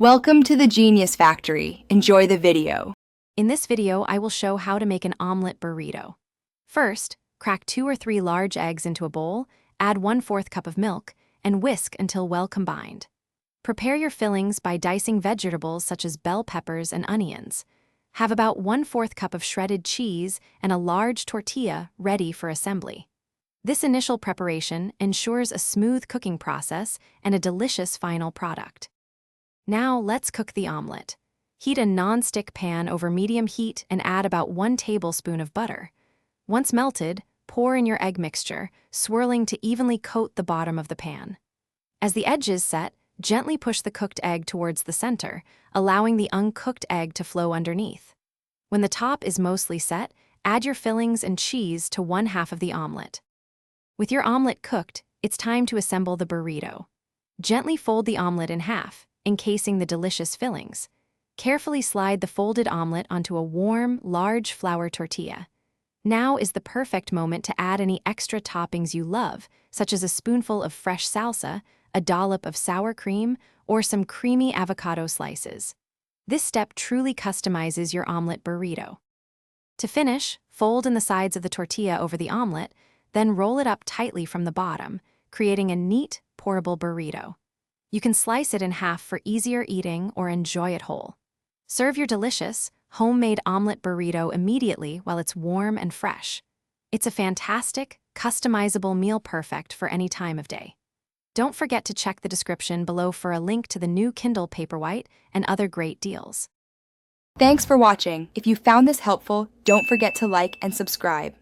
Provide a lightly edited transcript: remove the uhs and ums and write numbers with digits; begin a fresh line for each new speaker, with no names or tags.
Welcome to the Genius Factory. Enjoy the video.
In this video, I will show how to make an omelette burrito. First, crack 2 or 3 large eggs into a bowl, add 1/4 cup of milk, and whisk until well combined. Prepare your fillings by dicing vegetables such as bell peppers and onions. Have about 1/4 cup of shredded cheese and a large tortilla ready for assembly. This initial preparation ensures a smooth cooking process and a delicious final product. Now let's cook the omelette. Heat a non-stick pan over medium heat and add about 1 tablespoon of butter. Once melted, pour in your egg mixture, swirling to evenly coat the bottom of the pan. As the edges set, gently push the cooked egg towards the center, allowing the uncooked egg to flow underneath. When the top is mostly set, add your fillings and cheese to 1/2 of the omelette. With your omelette cooked, it's time to assemble the burrito. Gently fold the omelette in half, encasing the delicious fillings. Carefully slide the folded omelette onto a warm, large flour tortilla. Now is the perfect moment to add any extra toppings you love, such as a spoonful of fresh salsa, a dollop of sour cream, or some creamy avocado slices. This step truly customizes your omelette burrito. To finish, fold in the sides of the tortilla over the omelette, then roll it up tightly from the bottom, creating a neat, pourable burrito. You can slice it in half for easier eating or enjoy it whole. Serve your delicious, homemade omelette burrito immediately while it's warm and fresh. It's a fantastic, customizable meal perfect for any time of day. Don't forget to check the description below for a link to the new Kindle Paperwhite and other great deals.
Thanks for watching. If you found this helpful, don't forget to like and subscribe.